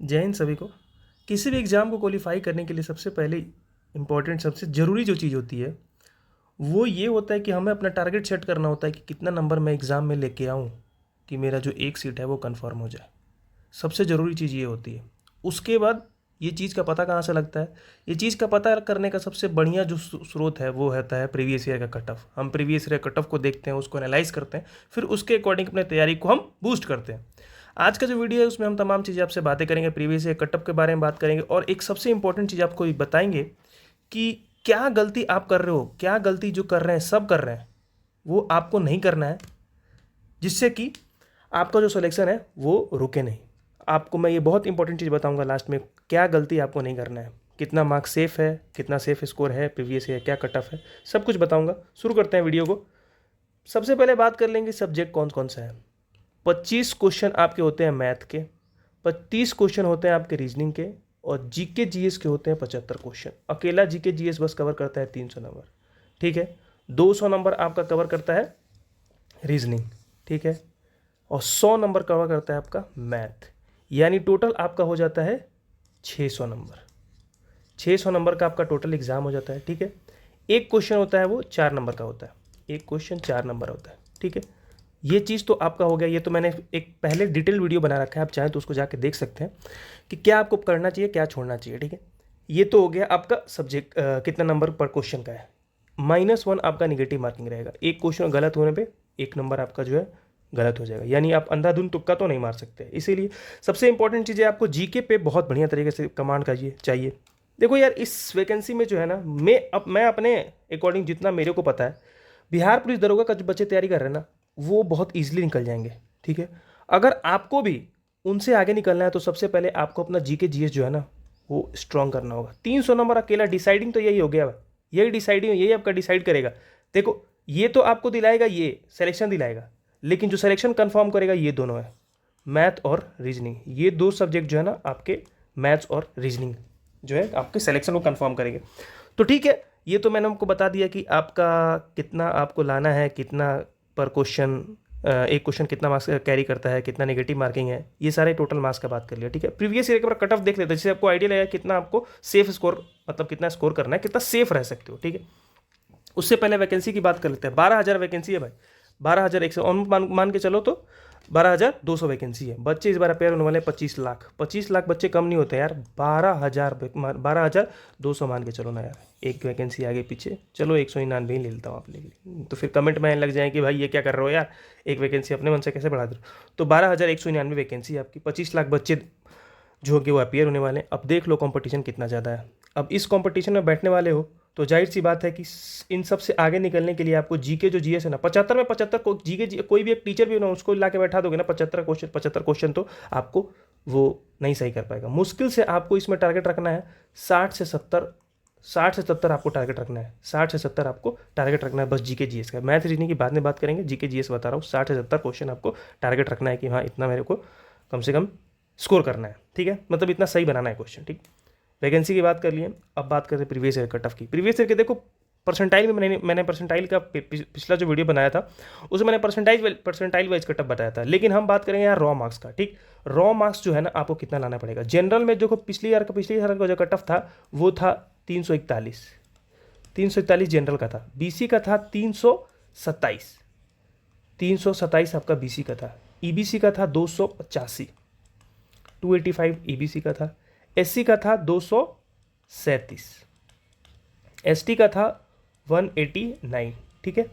जय हिंद सभी को। किसी भी एग्ज़ाम को क्वालिफाई करने के लिए सबसे पहले इम्पॉर्टेंट सबसे ज़रूरी जो चीज़ होती है वो ये होता है कि हमें अपना टारगेट सेट करना होता है कि कितना नंबर मैं एग्ज़ाम में लेके आऊँ कि मेरा जो एक सीट है वो कंफर्म हो जाए। सबसे ज़रूरी चीज़ ये होती है। उसके बाद ये चीज़ का पता कहाँ से लगता है? ये चीज़ का पता करने का सबसे बढ़िया जो स्रोत है वो होता है प्रीवियस ईयर का कट ऑफ। हम प्रीवियस ईयर कट ऑफ को देखते हैं, उसको एनालाइज करते हैं, फिर उसके अकॉर्डिंग अपने तैयारी को हम बूस्ट करते हैं। आज का जो वीडियो है उसमें हम तमाम चीज़ें आपसे बातें करेंगे, प्रीवियस ईयर कट ऑफ के बारे में बात करेंगे और एक सबसे इंपॉर्टेंट चीज़ आपको बताएंगे कि क्या गलती आप कर रहे हो, क्या गलती जो कर रहे हैं सब कर रहे हैं वो आपको नहीं करना है, जिससे कि आपका जो सिलेक्शन है वो रुके नहीं। आपको मैं ये बहुत इंपॉर्टेंट चीज़ बताऊंगा लास्ट में, क्या गलती आपको नहीं करना है, कितना मार्क्स सेफ है, कितना सेफ स्कोर है, प्रीवियस ईयर क्या कट ऑफ है, सब कुछ बताऊंगा। शुरू करते हैं वीडियो को। सबसे पहले बात कर लेंगे सब्जेक्ट कौन कौन सा है। 25 क्वेश्चन आपके होते हैं मैथ के, 30 क्वेश्चन होते हैं आपके रीजनिंग के और जीके जीएस के होते हैं 75 क्वेश्चन। अकेला जीके जीएस बस कवर करता है 300 नंबर, ठीक है। 200 नंबर आपका कवर करता है रीजनिंग, ठीक है, और 100 नंबर कवर करता है आपका मैथ। यानी टोटल आपका हो जाता है 600 नंबर। 600 नंबर का आपका टोटल एग्जाम हो जाता है, ठीक है। एक क्वेश्चन होता है वो 4 नंबर का होता है, एक क्वेश्चन 4 नंबर होता है, ठीक है। ये चीज़ तो आपका हो गया। ये तो मैंने एक पहले डिटेल वीडियो बना रखा है, आप चाहें तो उसको जाके देख सकते हैं कि क्या आपको करना चाहिए, क्या छोड़ना चाहिए, ठीक है। ये तो हो गया आपका सब्जेक्ट कितना नंबर पर क्वेश्चन का है। -1 आपका निगेटिव मार्किंग रहेगा। एक क्वेश्चन गलत होने पे 1 नंबर आपका जो है गलत हो जाएगा। यानी आप अंधाधुंध तुक्का तो नहीं मार सकते। इसीलिए सबसे इंपॉर्टेंट चीज़ है आपको जीके पे बहुत बढ़िया तरीके से कमांड चाहिए। देखो यार, इस वैकेंसी में जो है ना, मैं अपने अकॉर्डिंग जितना मेरे को पता है, बिहार पुलिस दरोगा का जो बच्चे तैयारी कर रहे हैं ना वो बहुत ईजिली निकल जाएंगे, ठीक है। अगर आपको भी उनसे आगे निकलना है तो सबसे पहले आपको अपना जीके जीएस जो है ना वो स्ट्रांग करना होगा। 300 नंबर अकेला डिसाइडिंग तो यही हो गया, यही डिसाइडिंग, यही आपका डिसाइड करेगा। देखो, ये तो आपको दिलाएगा, ये सिलेक्शन दिलाएगा, लेकिन जो सिलेक्शन कंफर्म करेगा ये दोनों है, मैथ और रीजनिंग। ये दो सब्जेक्ट जो है ना आपके मैथ्स और रीजनिंग जो है आपके सिलेक्शन को कंफर्म करेंगे। तो ठीक है, ये तो मैंने आपको बता दिया कि आपका कितना आपको लाना है, कितना पर क्वेश्चन, एक क्वेश्चन कितना मार्क्स कैरी करता है, कितना नेगेटिव मार्किंग है, ये सारे टोटल मार्क्स का बात कर लिया, ठीक है। प्रीवियस ईयर के बार कट ऑफ देख लेते हैं, जिससे आपको आइडिया लगेगा कितना आपको सेफ स्कोर, मतलब कितना स्कोर करना है, कितना सेफ रह सकते हो, ठीक है। उससे पहले वैकेंसी की बात कर लेते हैं। 12,000 वैकेंसी है भाई, 12,100 और मान के चलो तो 12,200 वैकेंसी है। बच्चे इस बार अपेयर होने वाले 25 लाख। 25 लाख बच्चे कम नहीं होते यार। 12,200 मान के चलो ना यार, एक वैकेंसी आगे पीछे, चलो 199 ही ले लेता हूँ आप लिए। तो फिर कमेंट में लग जाए कि भाई ये क्या कर रहे हो यार, एक वैकेंसी अपने मन से कैसे बढ़ा दो। तो 12,199 वैकेंसी है आपकी, 25 लाख बच्चे जो कि वो अपियर होने वाले हैं। अब देख लो कंपटीशन कितना ज़्यादा है। अब इस कंपटीशन में बैठने वाले हो तो जाहिर सी बात है कि इन सब से आगे निकलने के लिए आपको जीके जो जीएस है ना, 75 में 75 को जीके, कोई भी एक टीचर भी हो ना उसको ला के बैठा दोगे ना, 75 क्वेश्चन तो आपको वो नहीं सही कर पाएगा। मुश्किल से आपको इसमें टारगेट रखना है 60 से 70 आपको टारगेट रखना है। 60 से 70 आपको टारगेट रखना है बस जीके जीएस का। मैथ रीजनिंग की बाद में बात करेंगे, जीके जीएस बता रहा हूँ। 60 से 70 क्वेश्चन आपको टारगेट रखना है कि हाँ इतना मेरे को कम से कम स्कोर करना है, ठीक है, मतलब इतना सही बनाना है क्वेश्चन, ठीक। वैकेंसी की बात कर लिए। अब बात करते हैं प्रीवियस ईयर कट ऑफ की। प्रीवियस ईयर के देखो परसेंटाइल में मैंने परसेंटाइल का पिछला जो वीडियो बनाया था उसमें मैंने परसेंटाइल वाइज कट ऑफ बताया था, लेकिन हम बात करेंगे यार रॉ मार्क्स का, ठीक। रॉ मार्क्स जो है ना आपको कितना लाना पड़ेगा। जनरल में देखो पिछली साल का जो कट ऑफ था वो था 341, 341 जनरल का था। बीसी का था 327, 327 आपका बीसी का था। ईबीसी का था 285, 285 ईबीसी का था। एससी का था 237, एसटी का था 189, ठीक है।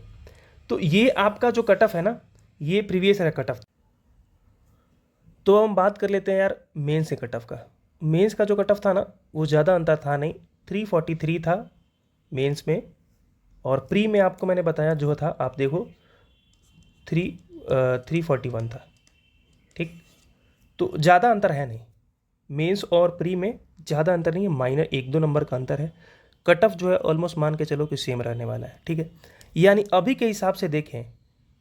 तो ये आपका जो कट ऑफ है ना, ये प्रीवियस ईयर कट ऑफ। तो हम बात कर लेते हैं यार मेंस से कट ऑफ का। मेंस का जो कट ऑफ था ना वो ज़्यादा अंतर था नहीं, 343 था मेंस में, और प्री में आपको मैंने बताया जो था, आप देखो 341 था, ठीक। तो ज़्यादा अंतर है नहीं, मेंस और प्री में ज़्यादा अंतर नहीं है, माइनर 1-2 नंबर का अंतर है। कट ऑफ जो है ऑलमोस्ट मान के चलो कि सेम रहने वाला है, ठीक है। यानी अभी के हिसाब से देखें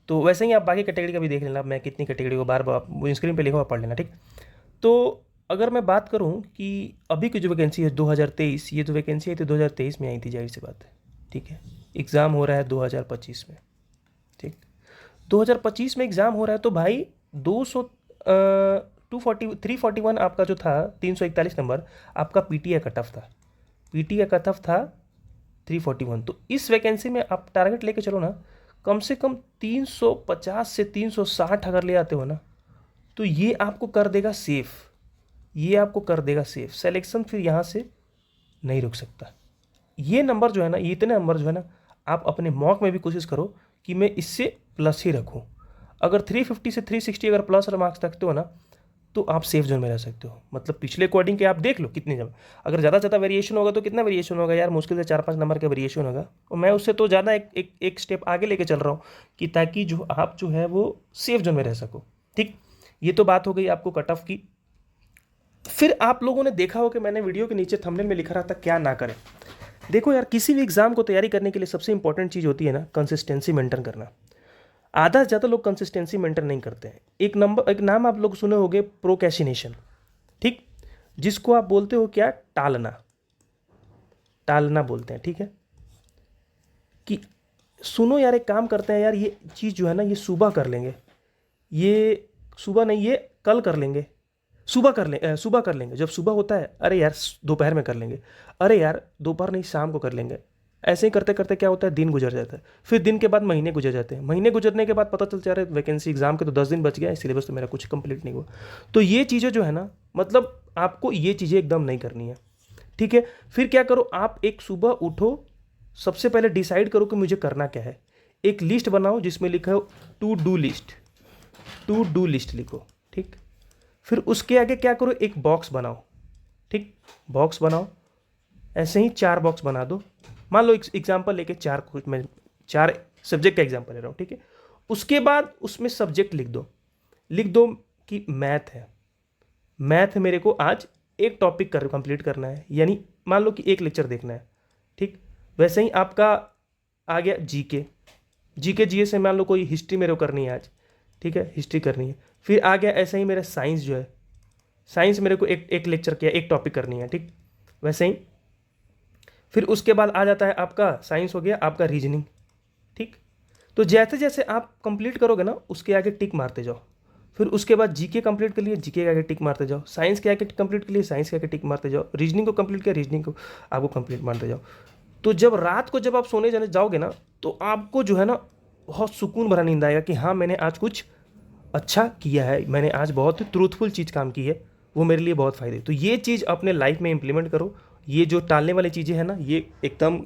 तो वैसे ही आप बाकी कैटेगरी का भी देख लेना। मैं कितनी कैटेगरी को बार बार स्क्रीन पे लिखा हुआ पढ़ लेना, ठीक। तो अगर मैं बात करूं कि अभी की जो वैकेंसी है 2023, ये जो वैकेंसी आई थी 2023 में आई थी, जाहिर सी बात है, ठीक है। एग्ज़ाम हो रहा है 2025 में, ठीक। 2025 में एग्ज़ाम हो रहा है तो भाई 200 341 आपका जो था 341 नंबर आपका पीटीए कट ऑफ था, पीटीए कट ऑफ था 341। तो इस वैकेंसी में आप टारगेट लेके चलो ना, कम से कम 350 से 360 अगर ले आते हो ना, तो ये आपको कर देगा सेफ, ये आपको कर देगा सेफ। सिलेक्शन फिर यहाँ से नहीं रुक सकता। ये नंबर जो है ना, ये इतने नंबर जो है ना, आप अपने मॉक में भी कोशिश करो कि मैं इससे प्लस ही रखूँ। अगर 350 से 360 अगर प्लस मार्क्स रखते हो ना, तो आप सेफ जोन में रह सकते हो। मतलब पिछले कोडिंग के आप देख लो कितने, जब अगर ज़्यादा से ज़्यादा वेरिएशन होगा तो कितना वेरिएशन होगा यार, मुश्किल से 4-5 नंबर का वेरिएशन होगा। और मैं उससे तो ज़्यादा एक स्टेप आगे लेके चल रहा हूँ कि ताकि जो आप जो है वो सेफ जोन में रह सको। ठीक, ये तो बात हो गई आपको कट ऑफ की। फिर आप लोगों ने देखा हो कि मैंने वीडियो के नीचे थंबनेल में लिखा रहा था क्या ना करें। देखो यार, किसी भी एग्जाम को तैयारी करने के लिए सबसे इंपॉर्टेंट चीज़ होती है ना, कंसिस्टेंसी मेंटेन करना। आधा से ज़्यादा लोग कंसिस्टेंसी मेंटेन नहीं करते हैं। एक नाम आप लोग सुने होंगे, प्रोक्रेस्टिनेशन। ठीक, जिसको आप बोलते हो क्या, टालना, टालना बोलते हैं। ठीक है, कि सुनो यार, एक काम करते हैं यार, ये चीज़ जो है ना, ये सुबह कर लेंगे, ये सुबह नहीं, ये कल कर लेंगे, सुबह कर लेंगे। जब सुबह होता है, अरे यार दोपहर में कर लेंगे, अरे यार दोपहर नहीं शाम को कर लेंगे। ऐसे ही करते करते क्या होता है, दिन गुजर जाता है। फिर दिन के बाद महीने गुजर जाते हैं, महीने गुजरने के बाद पता चलता है वैकेंसी एग्जाम के तो 10 दिन बच गया, सिलेबस तो मेरा कुछ कंप्लीट नहीं हुआ। तो ये चीज़ें जो है ना, मतलब आपको ये चीज़ें एकदम नहीं करनी है। ठीक है, फिर क्या करो, आप एक सुबह उठो, सबसे पहले डिसाइड करो कि मुझे करना क्या है। एक लिस्ट बनाओ जिसमें लिखा हो to do list, to do list लिखो। ठीक, फिर उसके आगे क्या करो, एक बॉक्स बनाओ। ठीक, बॉक्स बनाओ, ऐसे ही 4 बॉक्स बना दो। मान लो एग्जाम्पल लेके मैं 4 सब्जेक्ट का एग्जाम्पल ले रहा हूँ। ठीक है, उसके बाद उसमें सब्जेक्ट लिख दो कि मैथ है, मैथ मेरे को आज एक टॉपिक कंप्लीट करना है, यानी मान लो कि एक लेक्चर देखना है। ठीक, वैसे ही आपका आ गया जीके जीए से मान लो कोई हिस्ट्री मेरे को करनी है आज। ठीक है, हिस्ट्री करनी है। फिर आ गया ऐसे ही मेरा साइंस जो है, साइंस मेरे को एक लेक्चर किया, एक टॉपिक करनी है। ठीक, वैसे ही फिर उसके बाद आ जाता है आपका साइंस हो गया, आपका रीजनिंग। ठीक, तो जैसे जैसे आप कंप्लीट करोगे ना, उसके आगे टिक मारते जाओ। फिर उसके बाद जीके कंप्लीट कर लिए, जीके के आगे टिक मारते जाओ। साइंस के आगे कंप्लीट कर लिए, साइंस के आगे टिक मारते जाओ। रीजनिंग को कंप्लीट किया, रीजनिंग को आपको कंप्लीट मारते जाओ। तो जब रात को जब आप सोने जाने जाओगे ना, तो आपको जो है ना बहुत सुकून भरा नींद आएगा कि हाँ मैंने आज कुछ अच्छा किया है, मैंने आज बहुत ट्रूथफुल चीज़ काम की है, वो मेरे लिए बहुत फ़ायदे। तो ये चीज़ अपने लाइफ में इम्प्लीमेंट करो। ये जो टालने वाली चीज़ें हैं ना, ये एकदम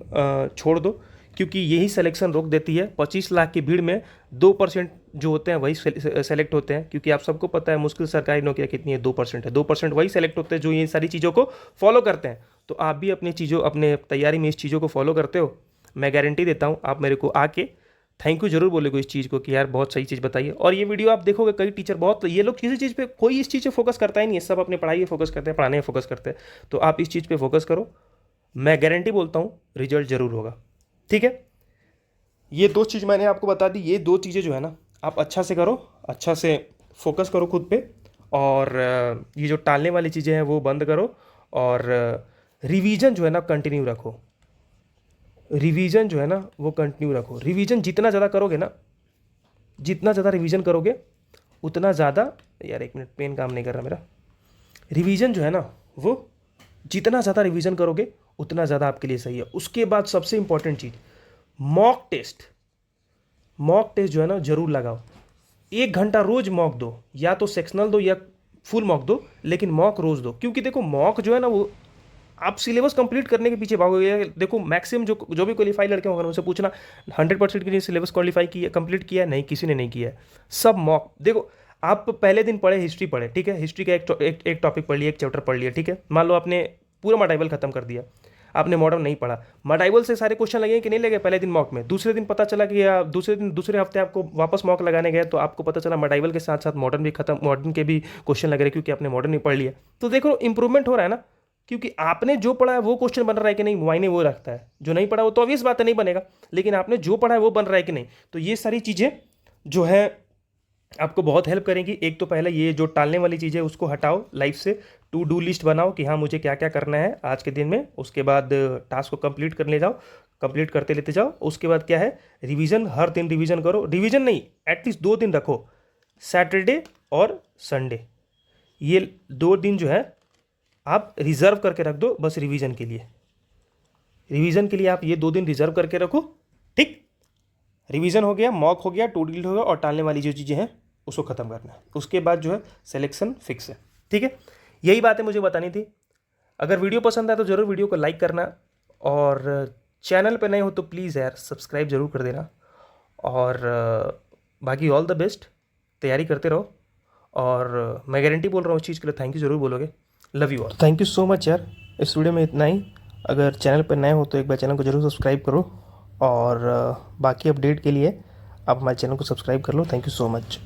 छोड़ दो, क्योंकि यही सिलेक्शन रोक देती है। 25 लाख की भीड़ में 2% जो होते हैं वही सेलेक्ट होते हैं, क्योंकि आप सबको पता है मुश्किल सरकारी नौकरियाँ कितनी है, 2% है। 2% वही सेलेक्ट होते हैं जो ये सारी चीज़ों को फॉलो करते हैं। तो आप भी अपने तैयारी में इस चीज़ों को फॉलो करते हो, मैं गारंटी देता हूँ आप मेरे को आके थैंक यू जरूर बोलेगो इस चीज़ को कि यार बहुत सही चीज़ बताइए। और ये वीडियो आप देखोगे, कई टीचर बहुत, ये लोग किसी चीज़ पे, कोई इस चीज़ पे फोकस करता ही नहीं है, सब अपने पढ़ाई पे फोकस करते हैं, पढ़ाने में फोकस करते हैं। तो आप इस चीज़ पे फोकस करो, मैं गारंटी बोलता हूँ रिजल्ट जरूर होगा। ठीक है, ये 2 चीज़ मैंने आपको बता दी। ये 2 चीज़ें जो है ना, आप अच्छा से करो, अच्छा से फोकस करो खुद पे। और ये जो टालने वाली चीज़ें हैं वो बंद करो। और रिवीजन जो है ना कंटिन्यू रखो, रिवीजन जो है ना वो कंटिन्यू रखो। रिवीजन जितना ज़्यादा करोगे ना, जितना ज़्यादा रिवीजन करोगे उतना ज़्यादा, यार एक मिनट पेन काम नहीं कर रहा मेरा। रिवीजन जो है ना, वो जितना ज़्यादा रिवीजन करोगे उतना ज़्यादा आपके लिए सही है। उसके बाद सबसे इंपॉर्टेंट चीज़, मॉक टेस्ट। मॉक टेस्ट जो है ना जरूर लगाओ। 1 घंटा रोज मॉक दो, या तो सेक्शनल दो या फुल मॉक दो, लेकिन मॉक रोज दो। क्योंकि देखो मॉक जो है ना, वो आप सिलेबस कंप्लीट करने के पीछे भागोगे। देखो मैक्सिमम जो भी क्वालिफाई लड़के होंगे उनसे पूछना 100% के लिए सिलेबस क्वालिफाई किया, कंप्लीट किया, नहीं किसी ने नहीं किया है। सब मॉक। देखो आप पहले दिन पढ़े, हिस्ट्री पढ़े, ठीक है, हिस्ट्री का एक टॉपिक पढ़ लिया, एक चैप्टर पढ़ लिया, ठीक है। मान लो आपने पूरा मॉड्यूल खत्म कर दिया, आपने मॉडर्न नहीं पढ़ा, मॉड्यूल से सारे क्वेश्चन लगे कि नहीं लगे पहले दिन मॉक में। दूसरे दिन पता चला कि दूसरे हफ्ते आपको वापस मॉक लगाने गए तो आपको पता चला मॉड्यूल के साथ साथ मॉडर्न भी खत्म, मॉडर्न के भी क्वेश्चन लग रहे क्योंकि आपने मॉडर्न ही पढ़ लिया। तो देखो इंप्रूवमेंट हो रहा है ना, क्योंकि आपने जो पढ़ा है वो क्वेश्चन बन रहा है कि नहीं, मायने वो रखता है। जो नहीं पढ़ा वो तो ऑब्वियस बात है नहीं बनेगा, लेकिन आपने जो पढ़ा है वो बन रहा है कि नहीं। तो ये सारी चीज़ें जो है आपको बहुत हेल्प करेंगी। एक तो पहले ये जो टालने वाली चीज़ें उसको हटाओ लाइफ से, टू डू लिस्ट बनाओ कि हाँ मुझे क्या क्या करना है आज के दिन में। उसके बाद टास्क को कंप्लीट कर ले जाओ, कंप्लीट करते लेते जाओ। उसके बाद क्या है, रिवीजन, हर दिन रिवीजन करो। रिवीजन नहीं, एटलीस्ट 2 दिन रखो, सैटरडे और संडे। ये 2 दिन जो है आप रिज़र्व करके रख दो बस रिवीजन के लिए। रिवीजन के लिए आप ये 2 दिन रिजर्व करके रखो, ठीक। रिवीजन हो गया, मॉक हो गया, टू डिलीट हो गया, और टालने वाली जो चीज़ें हैं उसको ख़त्म करना है। उसके बाद जो है सिलेक्शन फिक्स है, ठीक है। यही बातें मुझे बतानी थी। अगर वीडियो पसंद आए तो ज़रूर वीडियो को लाइक करना, और चैनल पे नए हो तो प्लीज़ यार सब्सक्राइब ज़रूर कर देना। और बाकी ऑल द बेस्ट, तैयारी करते रहो। और मैं गारंटी बोल रहा हूँ उस चीज़ के लिए, थैंक यू ज़रूर बोलोगे। Love you all, thank you so much यार। इस वीडियो में इतना ही। अगर चैनल पर नए हो तो एक बार चैनल को ज़रूर सब्सक्राइब करो, और बाकी अपडेट के लिए आप हमारे चैनल को सब्सक्राइब कर लो। Thank you so much.